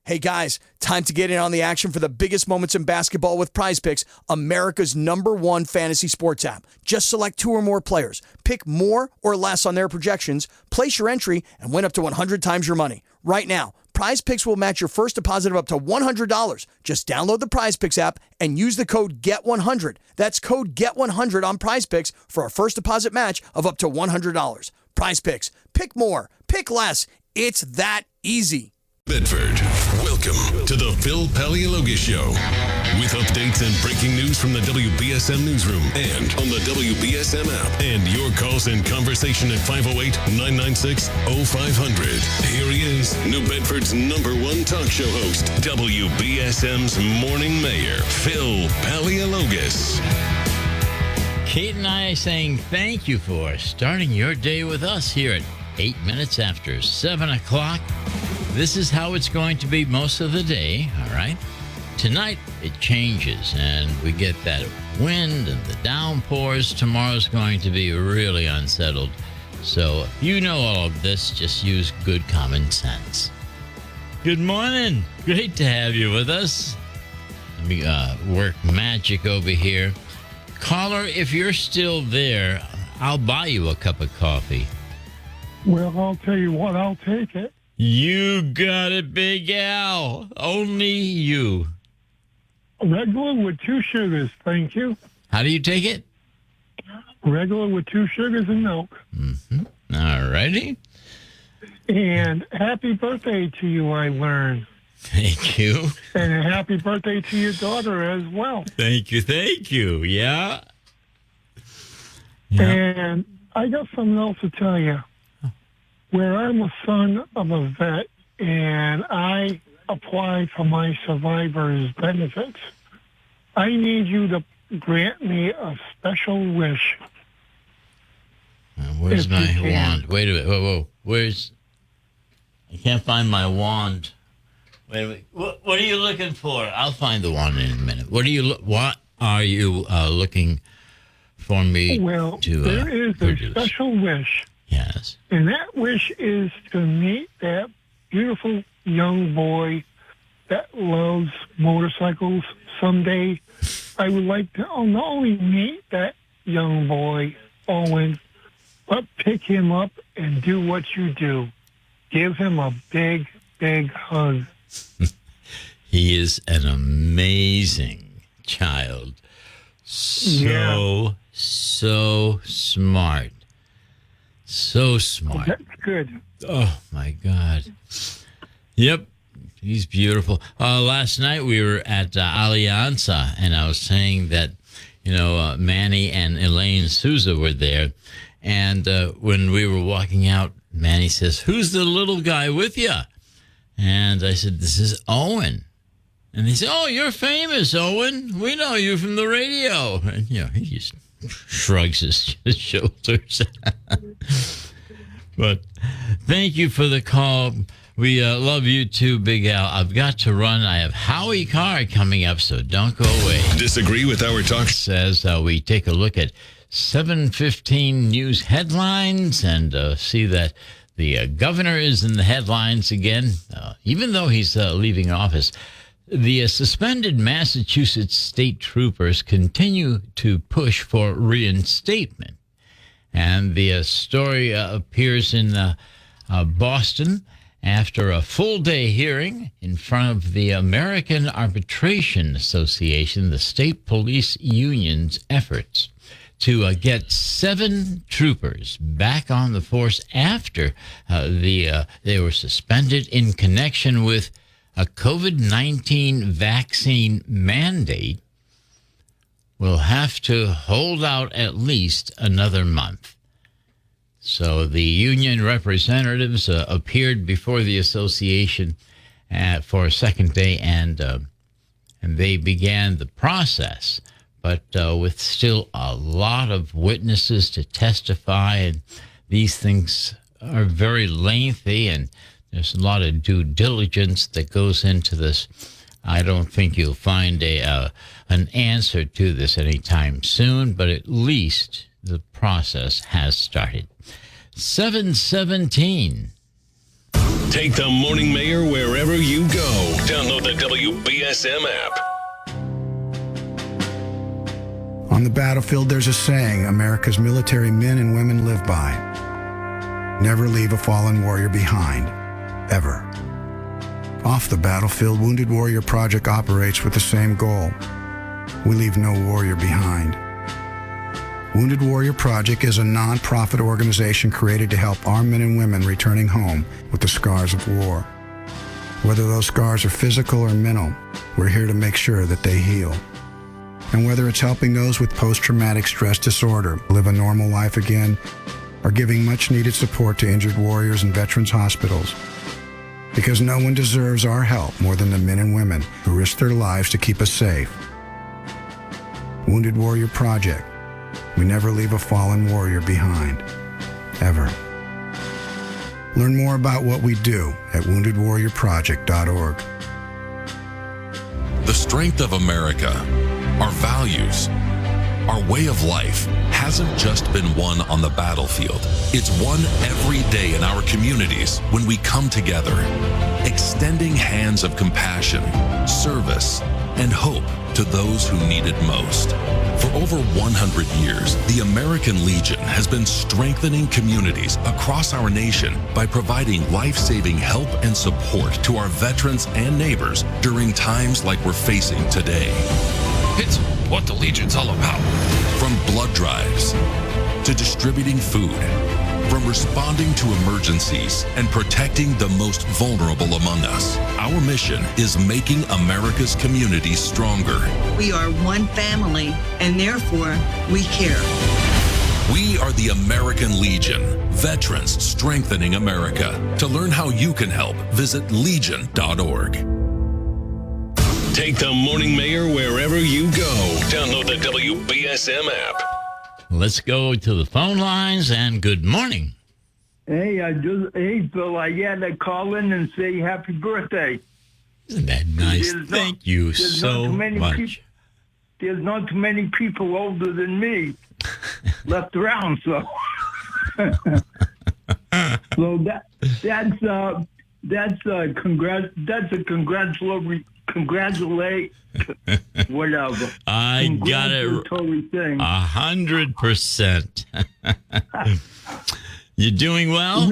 Hey guys, time to get in on the action for the biggest moments in basketball with Prize Picks, America's #1 fantasy sports app. Just select 2 or more players, pick more or less on their projections, place your entry, and win up to 100 times your money. Right now, Prize Picks will match your first deposit of up to $100. Just download the Prize Picks app and use the code GET100. That's code GET100 on Prize Picks for a first deposit match of up to $100. Prize Picks. Pick more. Pick less. It's that easy. Bedford, welcome to the Phil Paleologus Show. With updates and breaking news from the WBSM newsroom and on the WBSM app. And your calls and conversation at 508-996-0500. Here he is, New Bedford's #1 talk show host, WBSM's Morning Mayor, Phil Paleologus. Kate and I saying thank you for starting your day with us here at 8 minutes after 7 o'clock. This is how it's going to be most of the day, all right? Tonight, it changes, and we get that wind and the downpours. Tomorrow's going to be really unsettled. So if you know all of this, just use good common sense. Good morning. Great to have you with us. Let me work magic over here. Caller, if you're still there, I'll buy you a cup of coffee. Well, I'll tell you what, I'll take it. You got it, Big Al. Only you. Regular with 2 sugars, thank you. How do you take it? Regular with 2 sugars and milk. Mm-hmm. All righty. And happy birthday to you, I learned. Thank you. And a happy birthday to your daughter as well. Thank you. Thank you. Yeah. And I got something else to tell you. Where I'm a son of a vet and I applied for my survivor's benefits, I need you to grant me a special wish. Where's my wand? Wait a minute. Whoa. Where's... I can't find my wand. Wait a minute. What are you looking for? I'll find the wand in a minute. What are you looking for me to there is produce? A special wish. Yes. And that wish is to meet that beautiful young boy that loves motorcycles someday. I would like to not only meet that young boy, Owen, but pick him up and do what you do. Give him a big, big hug. He is an amazing child. So smart. So smart. That's good. Oh, my God. Yep. He's beautiful. Last night we were at Alianza, and I was saying that, Manny and Elaine Souza were there. And when we were walking out, Manny says, "Who's the little guy with you?" And I said, "This is Owen." And he said, "Oh, you're famous, Owen. We know you from the radio." And, he just shrugs his shoulders. But thank you for the call. We love you too, Big Al. I've got to run. I have Howie Carr coming up, so don't go away. Disagree with our talk? Says we take a look at 7:15 news headlines and see that the governor is in the headlines again, even though he's leaving office. The suspended Massachusetts state troopers continue to push for reinstatement. And the story appears in Boston after a full-day hearing in front of the American Arbitration Association, the state police union's efforts to get 7 troopers back on the force after they were suspended in connection with a COVID-19 vaccine mandate, will have to hold out at least another month. So the union representatives appeared before the association for a second day, and they began the process, but with still a lot of witnesses to testify, and these things are very lengthy, and there's a lot of due diligence that goes into this. I don't think you'll find an answer to this anytime soon, but at least the process has started. 7:17. Take the Morning Mayor wherever you go. Download the WBSM app. On the battlefield, there's a saying America's military men and women live by. Never leave a fallen warrior behind, ever. Off the battlefield, Wounded Warrior Project operates with the same goal. We leave no warrior behind. Wounded Warrior Project is a non-profit organization created to help our men and women returning home with the scars of war. Whether those scars are physical or mental, we're here to make sure that they heal. And whether it's helping those with post-traumatic stress disorder live a normal life again, or giving much-needed support to injured warriors in veterans' hospitals. Because no one deserves our help more than the men and women who risk their lives to keep us safe. Wounded Warrior Project. We never leave a fallen warrior behind. Ever. Learn more about what we do at woundedwarriorproject.org. The strength of America, our values, our way of life hasn't just been won on the battlefield. It's won every day in our communities when we come together, extending hands of compassion, service, and hope to those who need it most. For over 100 years, the American Legion has been strengthening communities across our nation by providing life-saving help and support to our veterans and neighbors during times like we're facing today. It's what the Legion's all about. From blood drives to distributing food, from responding to emergencies and protecting the most vulnerable among us. Our mission is making America's communities stronger. We are one family, and therefore we care. We are the American Legion, veterans strengthening America. To learn how you can help, visit legion.org. Take the Morning Mayor wherever you go. Download the WBSM app. Let's go to the phone lines, and good morning. Hey, Phil, I had to call in and say happy birthday. Isn't that nice? Thank you so much. There's not too many people older than me left around, so so that's a congratulate whatever. I got it 100%. You doing well?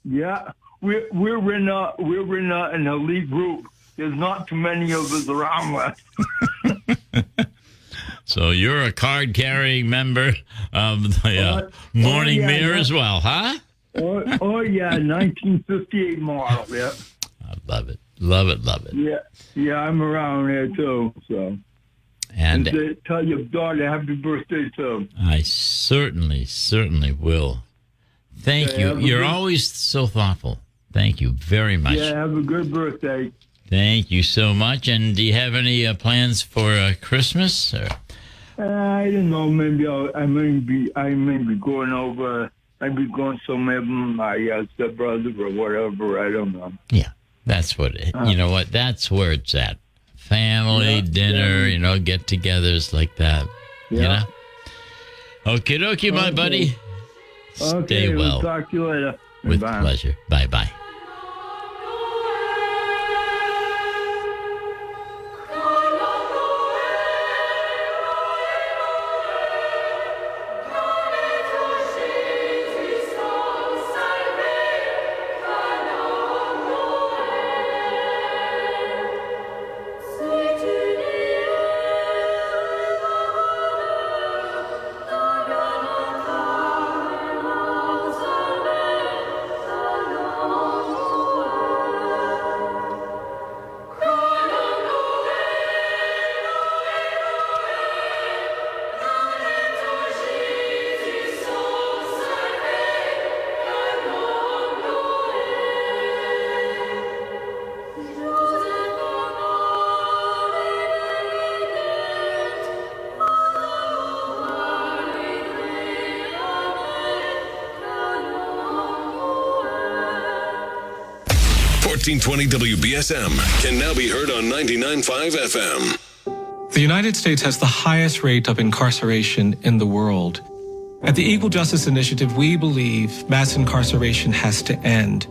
Yeah, we're in an elite group. There's not too many of us around left. So you're a card-carrying member of the Morning Mayor as well, huh? Oh yeah, 1958 model. Yeah. I love it. Love it. Love it. Yeah, I'm around there too. So, and tell your daughter happy birthday too. I certainly will. Thank you. You're always so thoughtful. Thank you very much. Yeah, have a good birthday. Thank you so much. And do you have any plans for Christmas? Or? I don't know. Maybe I may be going over. I'd be going somewhere with my stepbrother or whatever. I don't know. Yeah. That's what you know what? That's where it's at. Family, dinner, get-togethers like that. Yeah. You know? Okie dokie, my buddy. Stay well. We'll talk to you later. With Bye. pleasure. Bye-bye. $1420 WBSM can now be heard on 99.5 FM. The United States has the highest rate of incarceration in the world. At the Equal Justice Initiative, we believe mass incarceration has to end.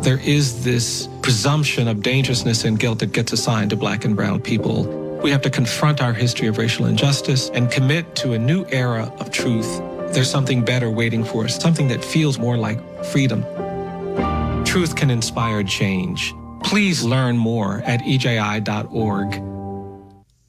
there is this presumption of dangerousness and guilt that gets assigned to Black and brown people. We have to confront our history of racial injustice and commit to a new era of truth. There's something better waiting for us, something that feels more like freedom. Truth can inspire change. Please learn more at EJI.org.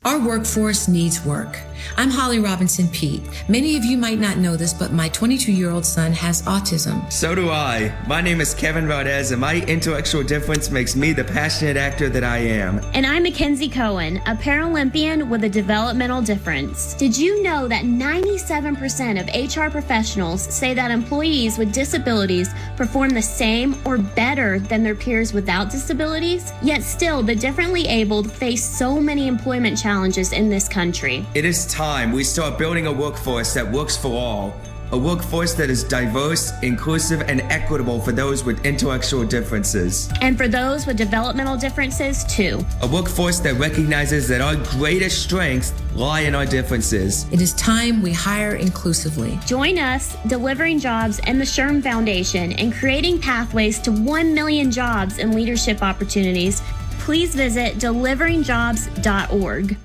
Our workforce needs work. I'm Holly Robinson Pete. Many of you might not know this, but my 22-year-old son has autism. So do I. My name is Kevin Valdez, and my intellectual difference makes me the passionate actor that I am. And I'm Mackenzie Cohen, a Paralympian with a developmental difference. Did you know that 97% of HR professionals say that employees with disabilities perform the same or better than their peers without disabilities? Yet still, the differently abled face so many employment challenges in this country. It is time we start building a workforce that works for all. A workforce that is diverse, inclusive, and equitable for those with intellectual differences. And for those with developmental differences, too. A workforce that recognizes that our greatest strengths lie in our differences. It is time we hire inclusively. Join us, Delivering Jobs and the SHRM Foundation, in creating pathways to 1 million jobs and leadership opportunities. Please visit deliveringjobs.org.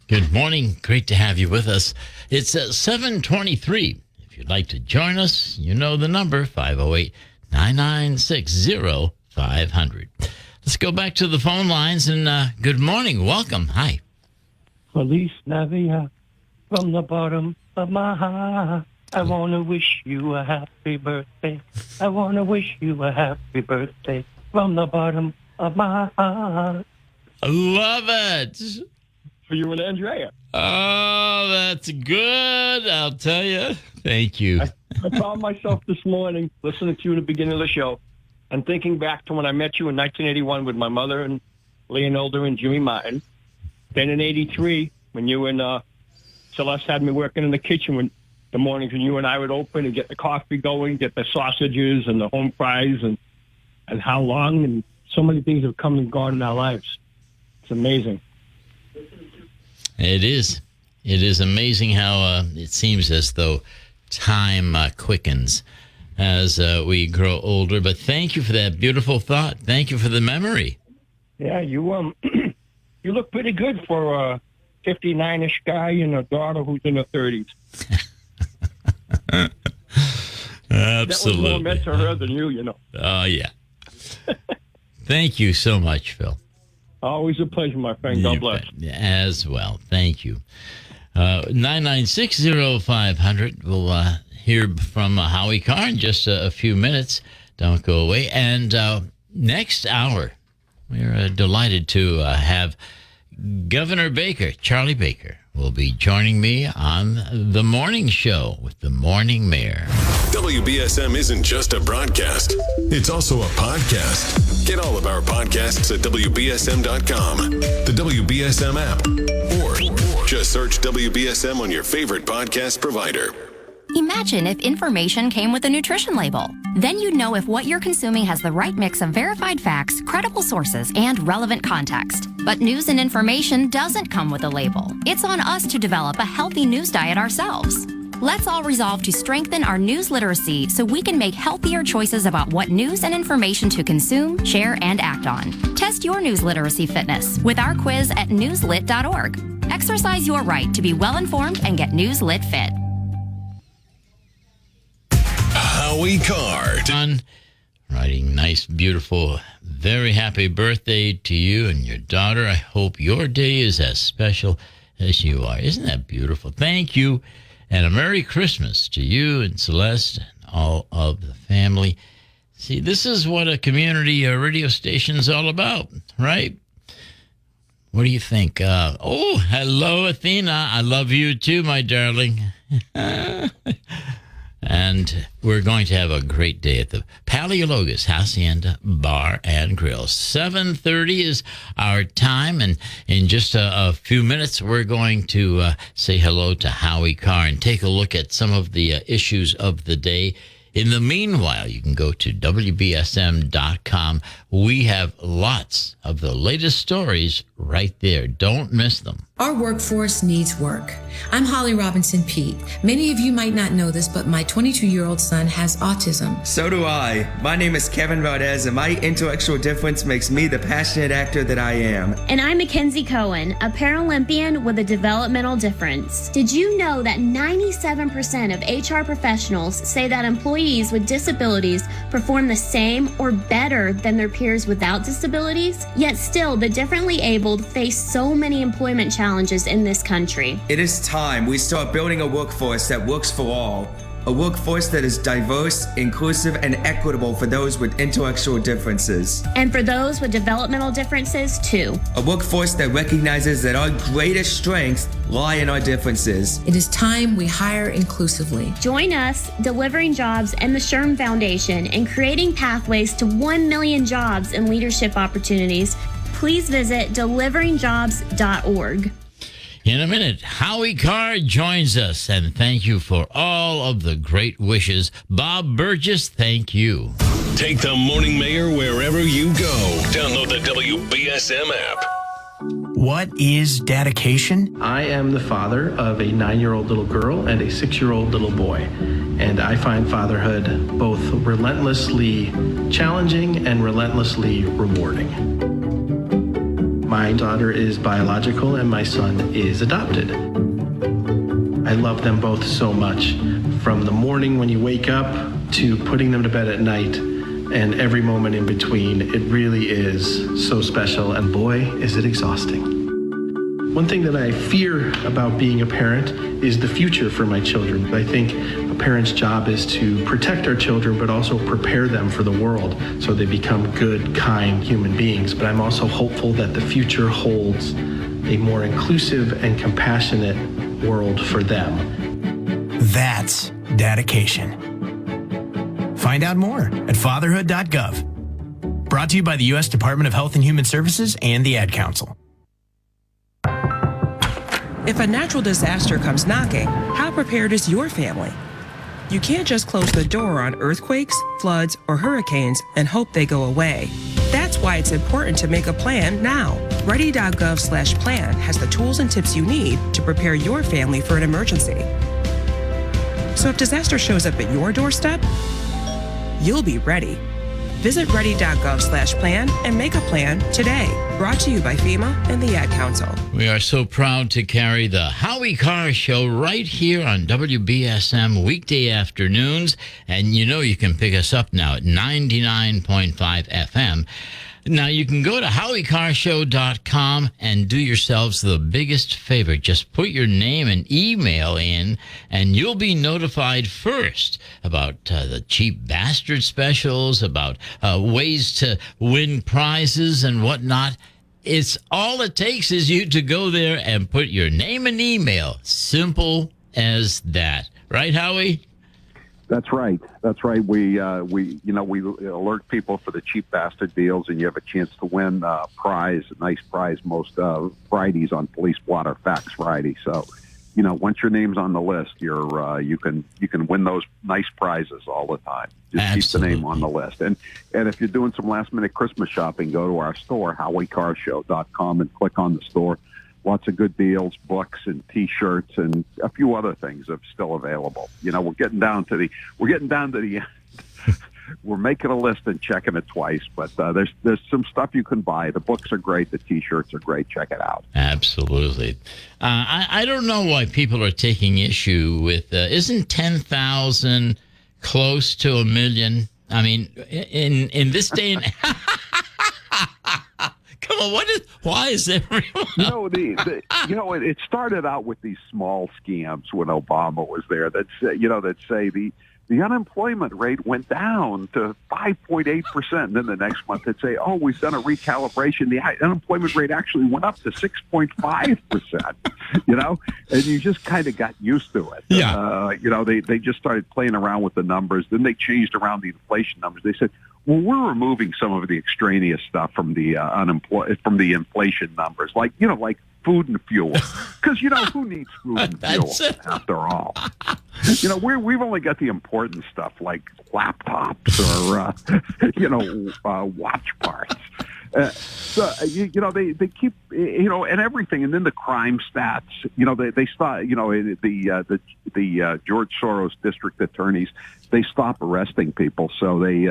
Good morning. Great to have you with us. It's 7:23. If you'd like to join us, you know the number, 508-996-0500. Let's go back to the phone lines, and good morning. Welcome. Hi. Feliz Navidad from the bottom of my heart. I want to wish you a happy birthday. I want to wish you a happy birthday from the bottom of my heart. I love it. For you and Andrea. Oh, that's good. I'll tell you. Thank you. I found myself this morning listening to you in the beginning of the show and thinking back to when I met you in 1981 with my mother and Leonelda and Jimmy Martin. Then in 83, when you and Celeste had me working in the kitchen when the mornings when you and I would open and get the coffee going, get the sausages and the home fries and how long and so many things have come and gone in our lives. It's amazing. It is. It is amazing how it seems as though time quickens as we grow older. But thank you for that beautiful thought. Thank you for the memory. Yeah, you you look pretty good for a 59-ish guy and a daughter who's in her 30s. Absolutely. That was more meant to her than you, you know. Oh, yeah. Thank you so much, Phil. Always a pleasure, my friend. God bless. As well. Thank you. 9960500. We'll hear from Howie Carr in just a few minutes. Don't go away. And next hour, we're delighted to have Governor Baker, Charlie Baker, will be joining me on The Morning Show with the Morning Mayor. WBSM isn't just a broadcast, it's also a podcast. Get all of our podcasts at WBSM.com, the WBSM app, or just search WBSM on your favorite podcast provider. Imagine if information came with a nutrition label. Then you'd know if what you're consuming has the right mix of verified facts, credible sources, and relevant context. But news and information doesn't come with a label. It's on us to develop a healthy news diet ourselves. Let's all resolve to strengthen our news literacy so we can make healthier choices about what news and information to consume, share, and act on. Test your news literacy fitness with our quiz at newslit.org. Exercise your right to be well-informed and get News Lit fit. Howie Carr. Writing nice, beautiful, very happy birthday to you and your daughter. I hope your day is as special as you are. Isn't that beautiful? Thank you. And a Merry Christmas to you and Celeste and all of the family. See, this is what a community radio station's all about, right? What do you think? Hello, Athena. I love you too, my darling. And we're going to have a great day at the Paleologos Hacienda Bar and Grill. 7:30 is our time, and in just a few minutes, we're going to say hello to Howie Carr and take a look at some of the issues of the day. In the meanwhile, you can go to WBSM.com. We have lots of the latest stories right there. Don't miss them. Our workforce needs work. I'm Holly Robinson Pete. Many of you might not know this, but my 22-year-old son has autism. So do I. My name is Kevin Valdez, and my intellectual difference makes me the passionate actor that I am. And I'm Mackenzie Cohen, a Paralympian with a developmental difference. Did you know that 97% of HR professionals say that employees with disabilities perform the same or better than their peers without disabilities? Yet still, the differently abled face so many employment challenges in this country. It is time we start building a workforce that works for all. A workforce that is diverse, inclusive, and equitable for those with intellectual differences. And for those with developmental differences, too. A workforce that recognizes that our greatest strengths lie in our differences. It is time we hire inclusively. Join us, Delivering Jobs and the SHRM Foundation, in creating pathways to 1 million jobs and leadership opportunities. Please visit deliveringjobs.org. In a minute, Howie Carr joins us, and thank you for all of the great wishes. Bob Burgess, thank you. Take the Morning Mayor wherever you go. Download the WBSM app. What is dedication? I am the father of a 9-year-old little girl and a 6-year-old little boy, and I find fatherhood both relentlessly challenging and relentlessly rewarding. My daughter is biological and my son is adopted. I love them both so much, from the morning when you wake up to putting them to bed at night and every moment in between. It really is so special, and boy, is it exhausting. One thing that I fear about being a parent is the future for my children. I think a parent's job is to protect our children, but also prepare them for the world so they become good, kind human beings. But I'm also hopeful that the future holds a more inclusive and compassionate world for them. That's dedication. Find out more at fatherhood.gov. Brought to you by the U.S. Department of Health and Human Services and the Ad Council. If a natural disaster comes knocking, how prepared is your family? You can't just close the door on earthquakes, floods, or hurricanes and hope they go away. That's why it's important to make a plan now. Ready.gov/plan has the tools and tips you need to prepare your family for an emergency. So if disaster shows up at your doorstep, you'll be ready. Visit ready.gov/plan and make a plan today. Brought to you by FEMA and the Ad Council. We are so proud to carry the Howie Carr Show right here on WBSM weekday afternoons. And you know you can pick us up now at 99.5 FM. Now, you can go to HowieCarrShow.com and do yourselves the biggest favor. Just put your name and email in, and you'll be notified first about the cheap bastard specials, about ways to win prizes and whatnot. It's all it takes is you to go there and put your name and email. Simple as that. Right, Howie? That's right. That's right. We alert people for the cheap bastard deals, and you have a chance to win a nice prize most Fridays on Police Blotter Facts Friday. So, once your name's on the list, you can win those nice prizes all the time. Just Absolutely. Keep the name on the list. And if you're doing some last minute Christmas shopping, go to our store, HowieCarrShow.com, and click on the store. Lots of good deals, books and T-shirts and a few other things are still available. We're getting down to the end. We're making a list and checking it twice, but there's some stuff you can buy. The books are great. The T-shirts are great. Check it out. Absolutely. I don't know why people are taking issue with, isn't 10,000 close to 1 million? I mean, in this day and come on, why is everyone? It started out with these small scams when Obama was there that say the unemployment rate went down to 5.8%. And then the next month they'd say, oh, we've done a recalibration. The unemployment rate actually went up to 6.5%, and you just kind of got used to it. Yeah. They just started playing around with the numbers. Then they changed around the inflation numbers. They said, well, we're removing some of the extraneous stuff from the inflation numbers, like food and fuel, because who needs food and fuel after all? We've only got the important stuff like laptops or watch parts. They keep, and everything. And then the crime stats, they stop, the George Soros district attorneys, they stop arresting people. So they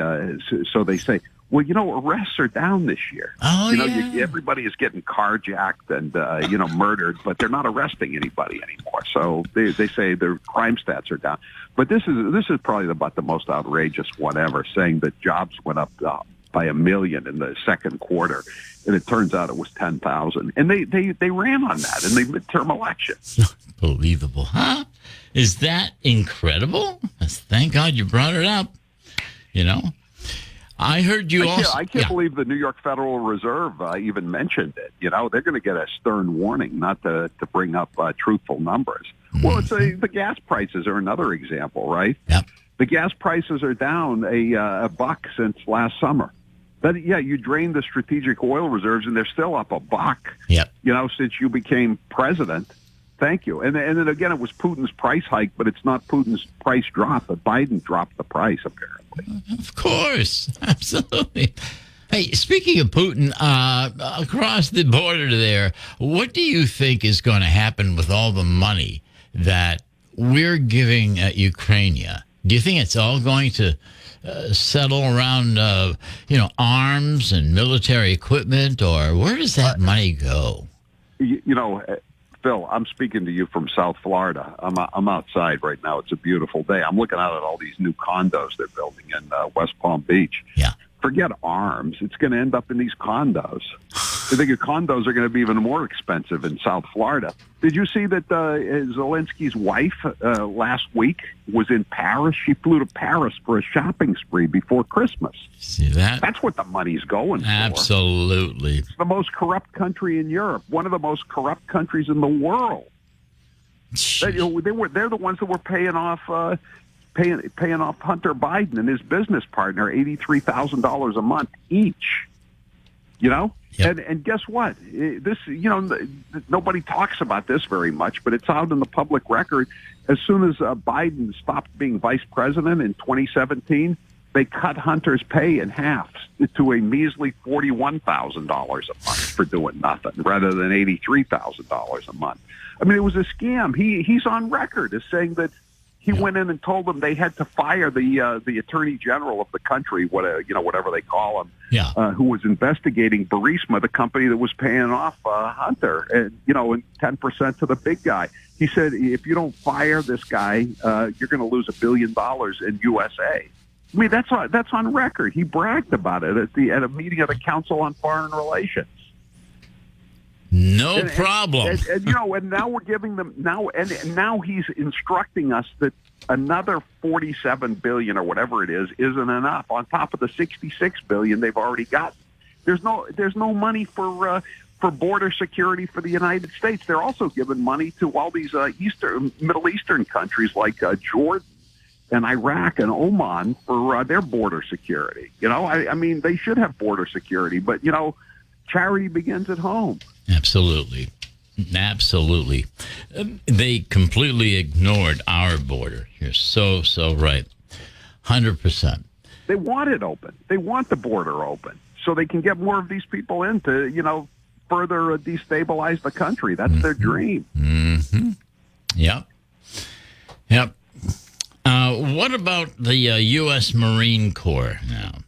say, well, arrests are down this year. Oh, everybody is getting carjacked and, murdered, but they're not arresting anybody anymore. So they say their crime stats are down. But this is probably about the most outrageous one ever, saying that jobs went up by 1 million in the second quarter, and it turns out it was 10,000. And they ran on that in the midterm election. Unbelievable, huh? Is that incredible? Thank God you brought it up. I heard you I can't believe the New York Federal Reserve even mentioned it. They're going to get a stern warning not to bring up truthful numbers. Well, it's the gas prices are another example, right? Yep. The gas prices are down a buck since last summer. But you drained the strategic oil reserves, and they're still up a buck. Yep. Since you became president. Thank you. And then again, it was Putin's price hike, but it's not Putin's price drop. But Biden dropped the price, apparently. Of course. Absolutely. Hey, speaking of Putin, across the border there, what do you think is going to happen with all the money that we're giving Ukraine? Do you think it's all going to settle around, arms and military equipment, or where does that money go? Phil, I'm speaking to you from South Florida. I'm outside right now. It's a beautiful day. I'm looking out at all these new condos they're building in West Palm Beach. Yeah. Forget arms. It's going to end up in these condos. I think condos are going to be even more expensive in South Florida. Did you see that Zelensky's wife last week was in Paris? She flew to Paris for a shopping spree before Christmas. See that? That's what the money's going for. Absolutely. It's the most corrupt country in Europe, one of the most corrupt countries in the world. They're the ones that were paying off Hunter Biden and his business partner $83,000 a month each. Yep. And guess what? This, nobody talks about this very much, but it's out in the public record. As soon as Biden stopped being vice president in 2017, they cut Hunter's pay in half to a measly $41,000 a month for doing nothing, rather than $83,000 a month. I mean, it was a scam. He's on record as saying that he went in and told them they had to fire the attorney general of the country, whatever they call him, who was investigating Burisma, the company that was paying off Hunter, and 10% to the big guy. He said, if you don't fire this guy, you're going to lose $1 billion in USA. I mean, that's on record. He bragged about it at a meeting of the Council on Foreign Relations. No problem. And now we're giving them and now he's instructing us that another $47 billion or whatever it is isn't enough on top of the $66 billion they've already gotten. There's no money for border security for the United States. They're also giving money to all these Middle Eastern countries like Jordan and Iraq and Oman for their border security. I mean, they should have border security, but charity begins at home. Absolutely. They completely ignored our border. You're so right. 100%. They want it open. They want the border open so they can get more of these people in to, further destabilize the country. That's their dream. Mm-hmm. Yep. What about the U.S. Marine Corps now?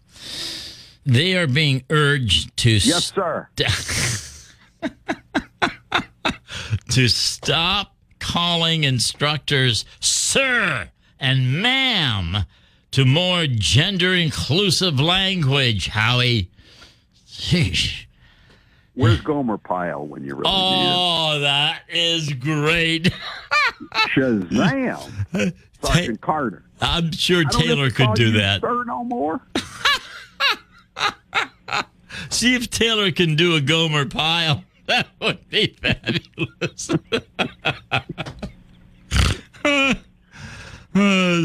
They are being urged to... Yes, sir. to stop calling instructors sir and ma'am, to more gender-inclusive language, Howie. Sheesh. Where's Gomer Pyle when you really need him? Oh, that is great. Shazam. Sergeant Carter. I'm sure Taylor could do that. Sir no more? See if Taylor can do a Gomer Pyle. That would be fabulous.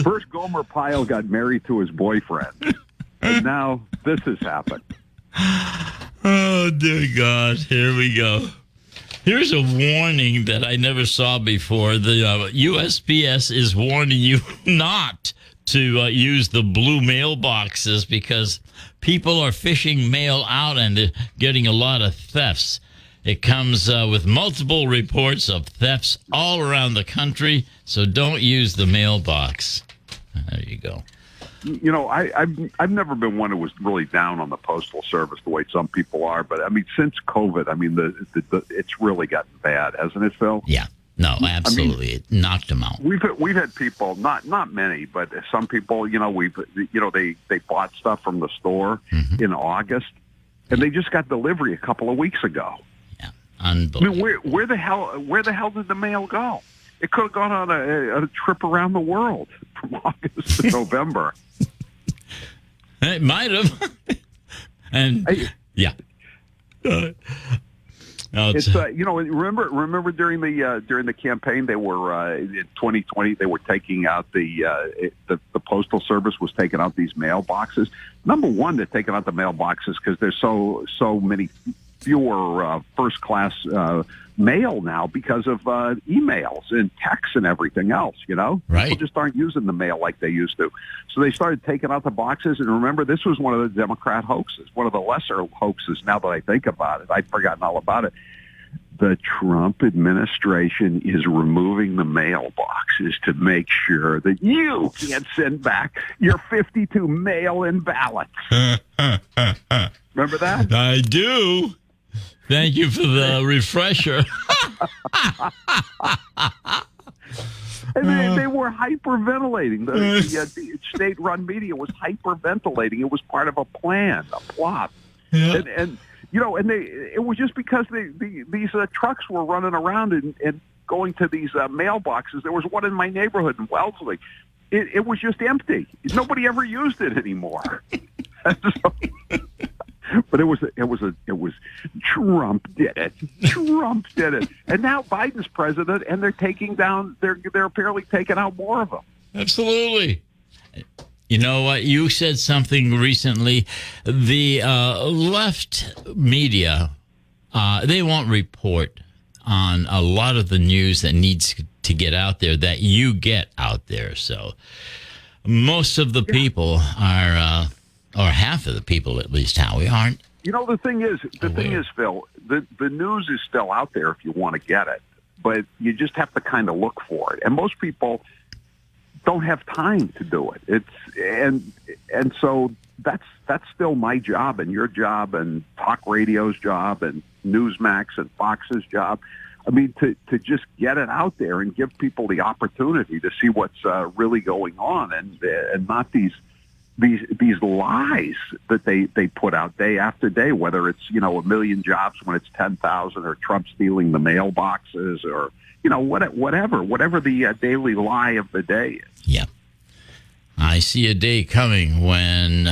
First, Gomer Pyle got married to his boyfriend. And now this has happened. Oh, dear God. Here we go. Here's a warning that I never saw before. The USPS is warning you not to use the blue mailboxes because people are fishing mail out and they're getting a lot of thefts. It comes with multiple reports of thefts all around the country, so don't use the mailbox. There you go. You know, I've never been one who was really down on the Postal Service the way some people are, but I mean, since COVID, I mean, it's really gotten bad, hasn't it, Phil? Yeah. No, absolutely. I mean, it knocked them out. We've had people, not many, but some people, you know, they bought stuff from the store in August, and they just got delivery a couple of weeks ago. Yeah, unbelievable. I mean, where the hell did the mail go? It could have gone on a trip around the world from August to November. It might have. And yeah. It's you know, remember during the campaign they were in 2020 they were taking out the Postal Service was taking out these mailboxes. Number one, they're taking out the mailboxes because there's so many fewer first class mail now because of emails and texts and everything else, you know? Right. People just aren't using the mail like they used to. So they started taking out the boxes. And remember, this was one of the Democrat hoaxes, one of the lesser hoaxes now that I think about it. I'd forgotten all about it. The Trump administration is removing the mailboxes to make sure that you can't send back your 52 mail-in ballots. Remember that? I do. Thank you for the refresher. And they were hyperventilating. The state-run media was hyperventilating. It was part of a plan, a plot. Yeah. And you know, and it was just because these trucks were running around and going to these mailboxes. There was one in my neighborhood in Wellesley. It was just empty. Nobody ever used it anymore. But it was Trump did it. Trump did it. And now Biden's president, and they're apparently taking out more of them. Absolutely. You know what? You said something recently. The left media, they won't report on a lot of the news that needs to get out there that you get out there. So most of the people are, or half of the people at least, Howie, aren't. You know, the thing is, Phil, the news is still out there if you want to get it, but you just have to kind of look for it. And most people don't have time to do it. And so that's still my job and your job and talk radio's job and Newsmax and Fox's job. I mean, to just get it out there and give people the opportunity to see what's really going on and not these lies that they put out day after day, whether it's, you know, 1 million jobs when it's 10,000 or Trump stealing the mailboxes or, you know, whatever the daily lie of the day is. Yeah. I see a day coming when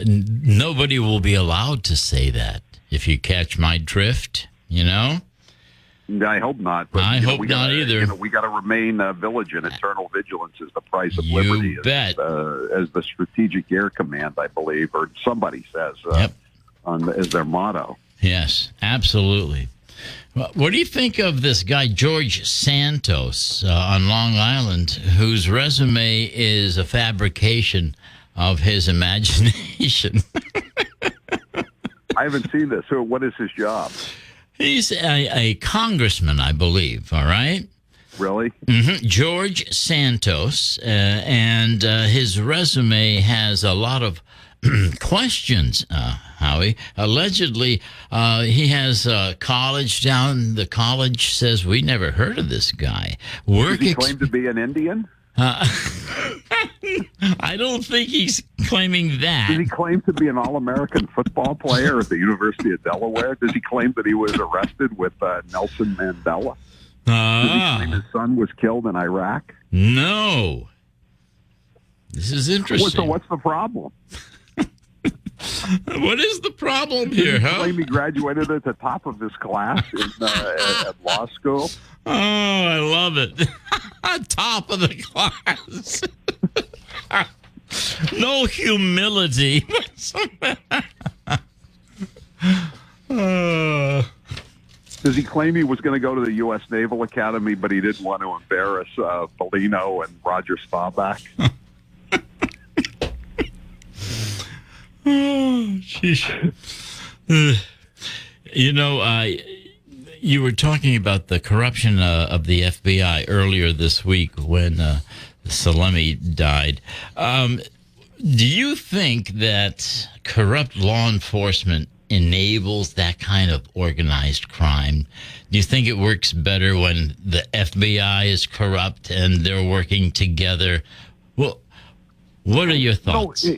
nobody will be allowed to say that, if you catch my drift, you know? I hope not. But, I hope not either. You know, we got to remain vigilant. Eternal vigilance is the price of liberty. You bet. As the Strategic Air Command, I believe, or somebody says, as their motto. Yes, absolutely. What do you think of this guy, George Santos, on Long Island, whose resume is a fabrication of his imagination? I haven't seen this. So what is his job? He's a congressman, I believe, all right? Really? Mm-hmm. George Santos, and his resume has a lot of questions, Howie. Allegedly, he has college down. The college says, we never heard of this guy. Does he claim to be an Indian? I don't think he's claiming that. Does he claim to be an All-American football player at the University of Delaware? Does he claim that he was arrested with Nelson Mandela? Does he claim his son was killed in Iraq? No. This is interesting. So what's the problem? What is the problem here, Does he huh? claim he graduated at the top of his class at law school? Oh, I love it. Top of the class. No humility. Does he claim he was going to go to the U.S. Naval Academy, but he didn't want to embarrass Bellino and Roger Staubach? You were talking about the corruption of the FBI earlier this week when Salemi died. Do you think that corrupt law enforcement enables that kind of organized crime? Do you think it works better when the FBI is corrupt and they're working together? Well, what are your thoughts?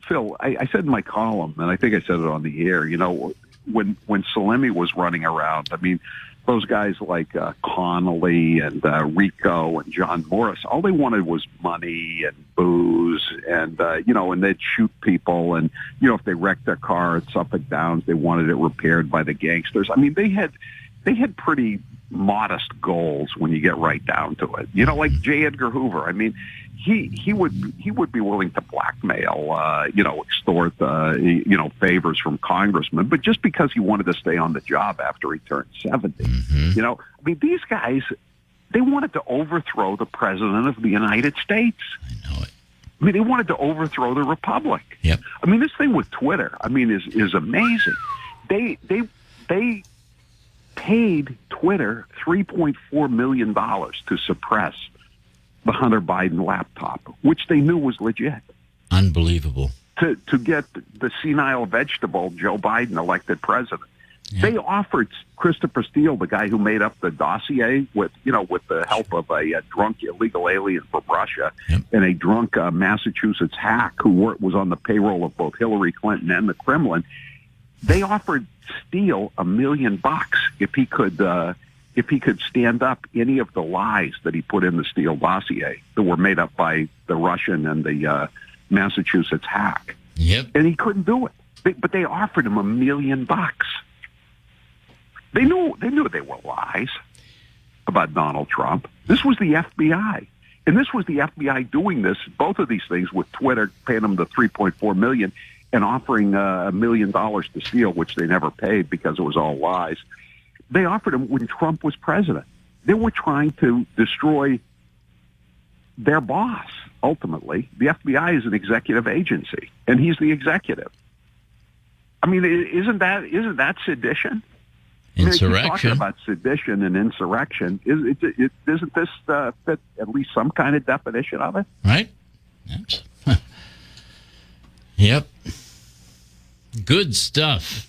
Phil, I said in my column, and I think I said it on the air, when Salemi was running around, I mean, those guys like Connolly and Rico and John Morris, all they wanted was money and booze and, and they'd shoot people. And, if they wrecked their car at Suffolk Downs, they wanted it repaired by the gangsters. I mean, they had pretty modest goals when you get right down to it. Like J. Edgar Hoover. I mean, he would be willing to blackmail, extort, favors from congressmen, but just because he wanted to stay on the job after he turned 70. I mean, these guys, they wanted to overthrow the president of the United States. I know it. I mean, they wanted to overthrow the republic. Yep. I mean, this thing with Twitter, I mean, is amazing. They paid Twitter $3.4 million to suppress the Hunter Biden laptop, which they knew was legit. Unbelievable. To get the senile vegetable Joe Biden elected president. Yeah. They offered Christopher Steele, the guy who made up the dossier with the help of a drunk illegal alien from Russia and a drunk Massachusetts hack who was on the payroll of both Hillary Clinton and the Kremlin. They offered Steele $1 million if he could stand up any of the lies that he put in the Steele dossier that were made up by the Russian and the Massachusetts hack. Yep. And he couldn't do it. But they offered him $1 million. They knew they were lies about Donald Trump. This was the FBI. And this was the FBI doing this, both of these things with Twitter, paying them the $3.4 million and offering $1 million to Steele, which they never paid because it was all lies. They offered him when Trump was president. They were trying to destroy their boss, ultimately. The FBI is an executive agency, and he's the executive. I mean, isn't that sedition? Insurrection. I mean, talking about sedition and insurrection. Isn't this fit at least some kind of definition of it? Right. Yep. Good stuff.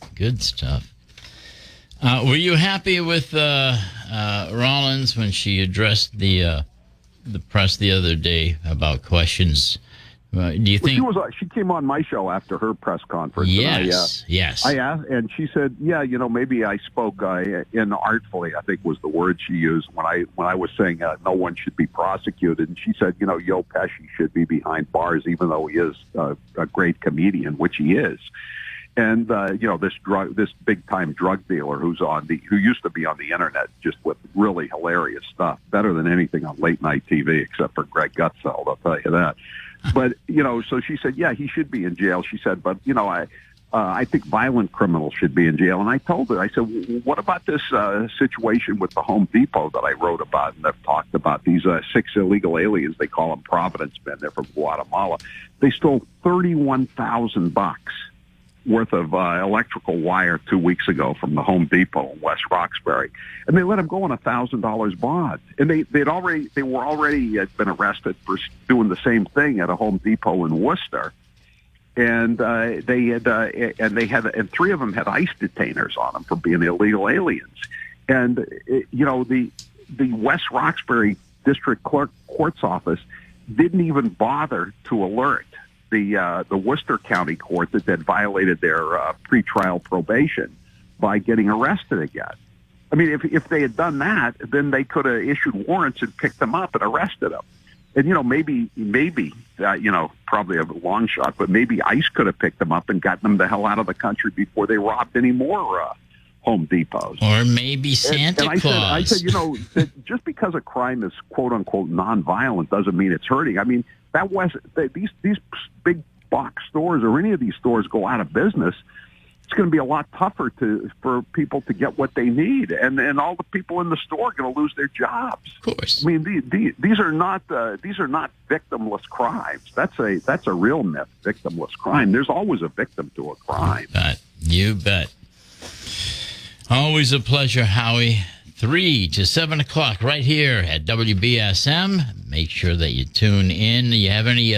Were you happy with Rollins when she addressed the press the other day about questions? Do you think she came on my show after her press conference? Yes, yes. I asked, and she said, "Yeah, maybe I spoke inartfully." I think was the word she used when I was saying no one should be prosecuted. And she said, "Joe Pesci should be behind bars, even though he is a great comedian, which he is." And this big time drug dealer who used to be on the internet just with really hilarious stuff, better than anything on late night TV except for Greg Gutfeld, I'll tell you that. But so she said, yeah, he should be in jail. She said, but I think violent criminals should be in jail. And I told her, I said, what about this situation with the Home Depot that I wrote about and I've talked about? These 6 illegal aliens, they call them Providence men. They're from Guatemala. They stole $31,000 worth of electrical wire 2 weeks ago from the Home Depot in West Roxbury, and they let him go on $1,000 bond. And they had been arrested for doing the same thing at a Home Depot in Worcester, and three of them had ICE detainers on them for being illegal aliens. And the West Roxbury District Court's office didn't even bother to alert the Worcester County Court that had violated their pretrial probation by getting arrested again. I mean, if they had done that, then they could have issued warrants and picked them up and arrested them. And maybe probably a long shot, but maybe ICE could have picked them up and gotten them the hell out of the country before they robbed any more Home Depots. Or maybe Santa Claus. I said, that just because a crime is quote unquote nonviolent doesn't mean it's hurting. I mean, these big box stores or any of these stores go out of business it's going to be a lot tougher for people to get what they need, and all the people in the store are going to lose their jobs. Of course. I mean, these are not victimless crimes. That's a real myth. Victimless crime. There's always a victim to a crime. You bet. Always a pleasure, Howie. 3 to 7 o'clock right here at WBSM. Make sure that you tune in. You have any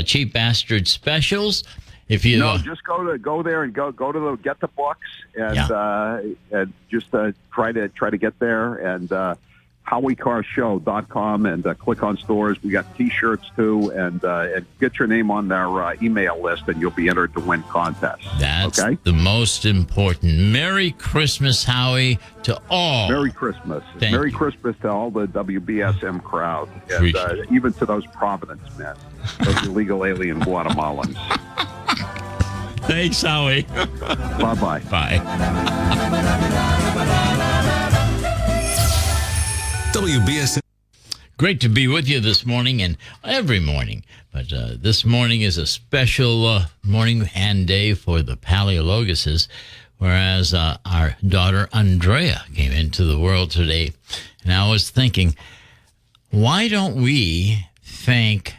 cheap bastard specials? If you just go there and go to get the books and just try to get there and HowieCarShow.com and click on stores. We got T-shirts too, and get your name on their email list, and you'll be entered to win contests. That's the most important. Merry Christmas, Howie, to all. Merry Christmas. Merry Christmas to all the WBSM crowd, and even to those Providence men, those illegal alien Guatemalans. Thanks, Howie. Bye-bye. Bye. WBSM. Great to be with you this morning and every morning. But this morning is a special morning and day for the Paleologuses, whereas our daughter Andrea came into the world today. And I was thinking, why don't we thank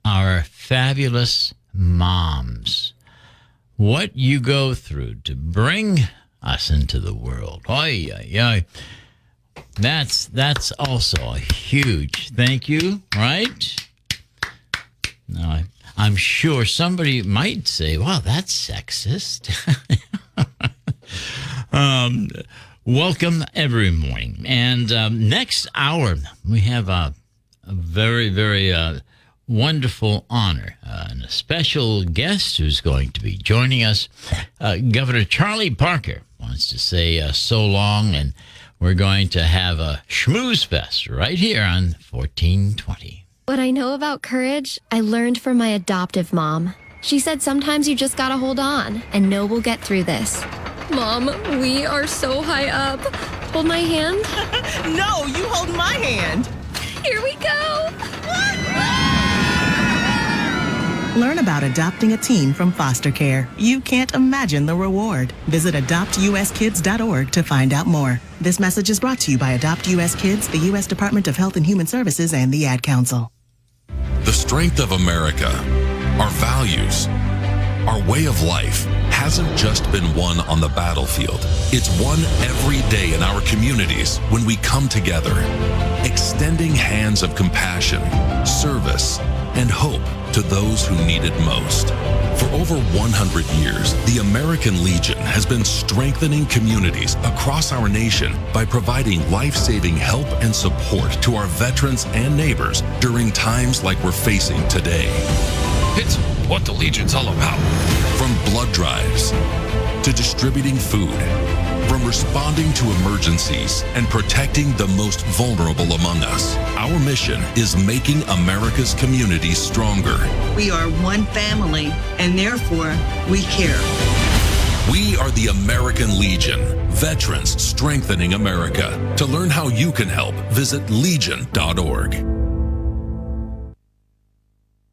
our fabulous moms? What you go through to bring us into the world. Oy, oy, oy. That's also a huge thank you, right? Now, I'm sure somebody might say, well, that's sexist. Welcome every morning. And next hour, we have a very, very wonderful honor and a special guest who's going to be joining us. Governor Charlie Parker wants to say so long, and we're going to have a schmooze fest right here on 1420. What I know about courage, I learned from my adoptive mom. She said sometimes you just gotta hold on and know we'll get through this. Mom, we are so high up. Hold my hand. No, you hold my hand. Here we go. Learn about adopting a teen from foster care. You can't imagine the reward. Visit adoptuskids.org to find out more. This message is brought to you by Adopt US Kids, the U.S. Department of Health and Human Services, and the Ad Council. The strength of America, our values, our way of life hasn't just been won on the battlefield. It's won every day in our communities when we come together, extending hands of compassion, service, and hope to those who need it most. For over 100 years, the American Legion has been strengthening communities across our nation by providing life-saving help and support to our veterans and neighbors during times like we're facing today. It's what the Legion's all about. From blood drives to distributing food, from responding to emergencies and protecting the most vulnerable among us. Our mission is making America's communities stronger. We are one family, and therefore, we care. We are the American Legion, veterans strengthening America. To learn how you can help, visit legion.org.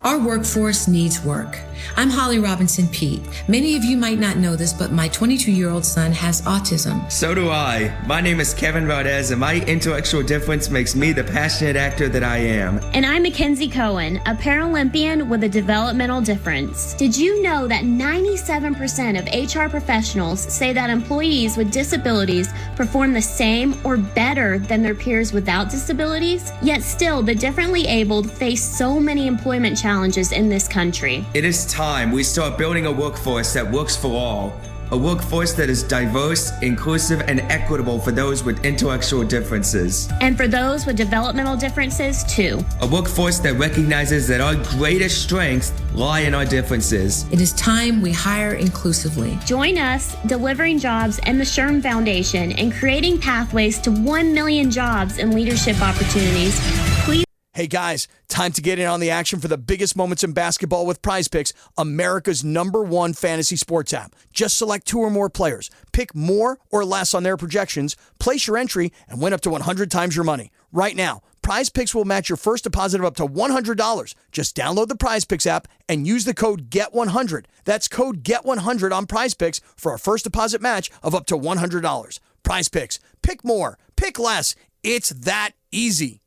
Our workforce needs work. I'm Holly Robinson Pete. Many of you might not know this, but my 22-year-old son has autism. So do I. My name is Kevin Valdez, and my intellectual difference makes me the passionate actor that I am. And I'm Mackenzie Cohen, a Paralympian with a developmental difference. Did you know that 97% of HR professionals say that employees with disabilities perform the same or better than their peers without disabilities? Yet still, the differently abled face so many employment challenges in this country. It is time we start building a workforce that works for all. A workforce that is diverse, inclusive, and equitable for those with intellectual differences. And for those with developmental differences, too. A workforce that recognizes that our greatest strengths lie in our differences. It is time we hire inclusively. Join us, Delivering Jobs and the SHRM Foundation, in creating pathways to 1 million jobs and leadership opportunities. Please. Hey guys, time to get in on the action for the biggest moments in basketball with Prize Picks, America's #1 fantasy sports app. Just select 2 or more players. Pick more or less on their projections, place your entry, and win up to 100 times your money. Right now, Prize Picks will match your first deposit of up to $100. Just download the Prize Picks app and use the code GET100. That's code GET100 on Prize Picks for a first deposit match of up to $100. Prize Picks. Pick more. Pick less. It's that easy.